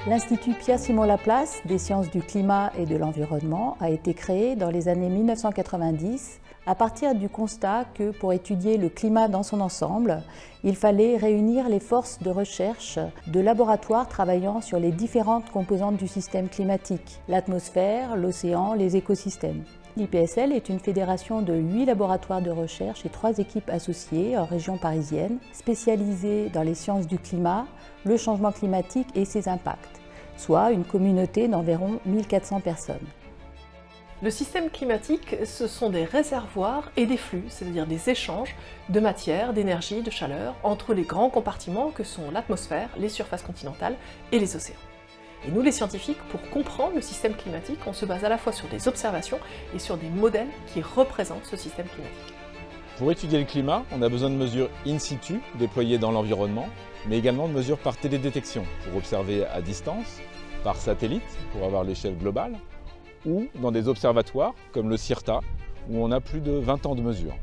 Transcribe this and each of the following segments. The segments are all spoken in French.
L'Institut Pierre-Simon Laplace des sciences du climat et de l'environnement a été créé dans les années 1990 à partir du constat que pour étudier le climat dans son ensemble, il fallait réunir les forces de recherche de laboratoires travaillant sur les différentes composantes du système climatique, l'atmosphère, l'océan, les écosystèmes. L'IPSL est une fédération de 8 laboratoires de recherche et 3 équipes associées en région parisienne, spécialisées dans les sciences du climat, le changement climatique et ses impacts, soit une communauté d'environ 1400 personnes. Le système climatique, ce sont des réservoirs et des flux, c'est-à-dire des échanges de matière, d'énergie, de chaleur entre les grands compartiments que sont l'atmosphère, les surfaces continentales et les océans. Et nous, les scientifiques, pour comprendre le système climatique, on se base à la fois sur des observations et sur des modèles qui représentent ce système climatique. Pour étudier le climat, on a besoin de mesures in situ, déployées dans l'environnement, mais également de mesures par télédétection, pour observer à distance, par satellite, pour avoir l'échelle globale, ou dans des observatoires, comme le CIRTA, où on a plus de 20 ans de mesures.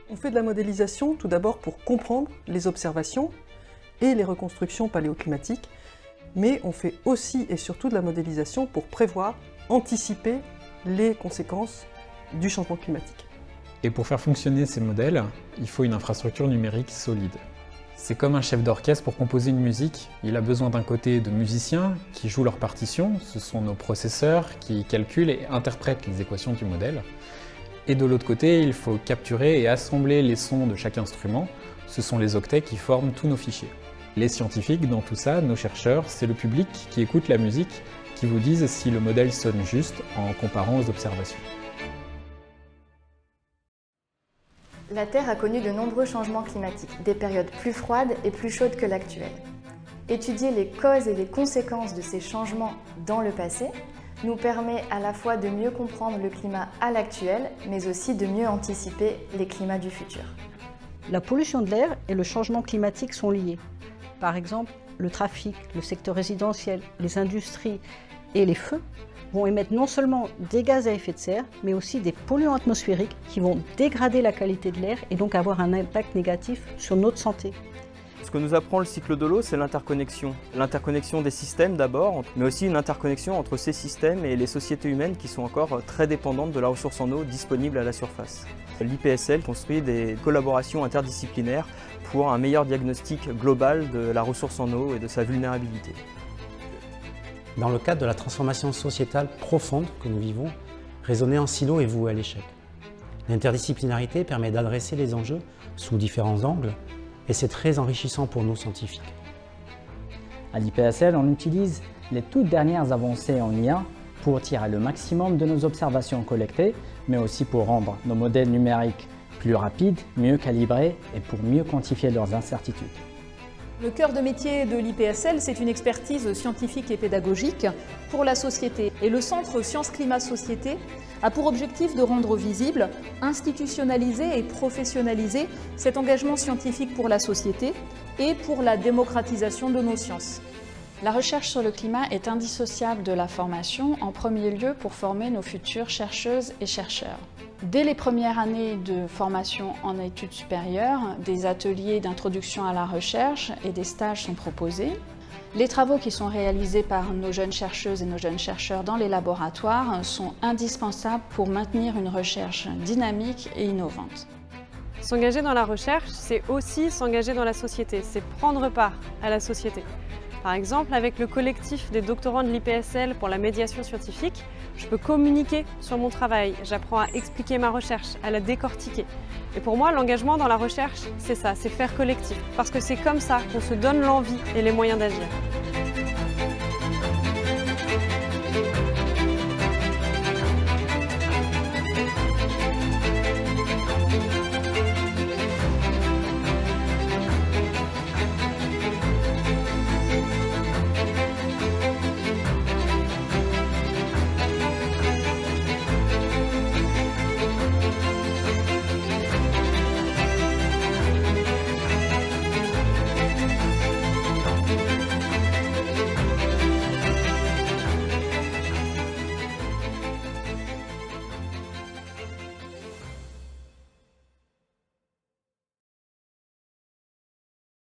On fait de la modélisation tout d'abord pour comprendre les observations et les reconstructions paléoclimatiques, mais on fait aussi et surtout de la modélisation pour prévoir, anticiper les conséquences du changement climatique. Et pour faire fonctionner ces modèles, il faut une infrastructure numérique solide. C'est comme un chef d'orchestre pour composer une musique. Il a besoin d'un côté de musiciens qui jouent leurs partitions, ce sont nos processeurs qui calculent et interprètent les équations du modèle. Et de l'autre côté, il faut capturer et assembler les sons de chaque instrument, ce sont les octets qui forment tous nos fichiers. Les scientifiques, dans tout ça, nos chercheurs, c'est le public qui écoute la musique, qui vous disent si le modèle sonne juste en comparant aux observations. La Terre a connu de nombreux changements climatiques, des périodes plus froides et plus chaudes que l'actuelle. Étudier les causes et les conséquences de ces changements dans le passé nous permet à la fois de mieux comprendre le climat à l'actuel, mais aussi de mieux anticiper les climats du futur. La pollution de l'air et le changement climatique sont liés. Par exemple, le trafic, le secteur résidentiel, les industries et les feux vont émettre non seulement des gaz à effet de serre, mais aussi des polluants atmosphériques qui vont dégrader la qualité de l'air et donc avoir un impact négatif sur notre santé. Ce que nous apprend le cycle de l'eau, c'est l'interconnexion. L'interconnexion des systèmes d'abord, mais aussi une interconnexion entre ces systèmes et les sociétés humaines qui sont encore très dépendantes de la ressource en eau disponible à la surface. L'IPSL construit des collaborations interdisciplinaires pour un meilleur diagnostic global de la ressource en eau et de sa vulnérabilité. Dans le cadre de la transformation sociétale profonde que nous vivons, raisonner en silo est voué à l'échec. L'interdisciplinarité permet d'adresser les enjeux sous différents angles et c'est très enrichissant pour nous scientifiques. À l'IPSL, on utilise les toutes dernières avancées en IA pour tirer le maximum de nos observations collectées, mais aussi pour rendre nos modèles numériques plus rapides, mieux calibrés et pour mieux quantifier leurs incertitudes. Le cœur de métier de l'IPSL, c'est une expertise scientifique et pédagogique pour la société. Et le Centre Sciences Climat Société a pour objectif de rendre visible, institutionnaliser et professionnaliser cet engagement scientifique pour la société et pour la démocratisation de nos sciences. La recherche sur le climat est indissociable de la formation, en premier lieu pour former nos futures chercheuses et chercheurs. Dès les premières années de formation en études supérieures, des ateliers d'introduction à la recherche et des stages sont proposés. Les travaux qui sont réalisés par nos jeunes chercheuses et nos jeunes chercheurs dans les laboratoires sont indispensables pour maintenir une recherche dynamique et innovante. S'engager dans la recherche, c'est aussi s'engager dans la société, c'est prendre part à la société. Par exemple, avec le collectif des doctorants de l'IPSL pour la médiation scientifique, je peux communiquer sur mon travail, j'apprends à expliquer ma recherche, à la décortiquer. Et pour moi, l'engagement dans la recherche, c'est ça, c'est faire collectif. Parce que c'est comme ça qu'on se donne l'envie et les moyens d'agir.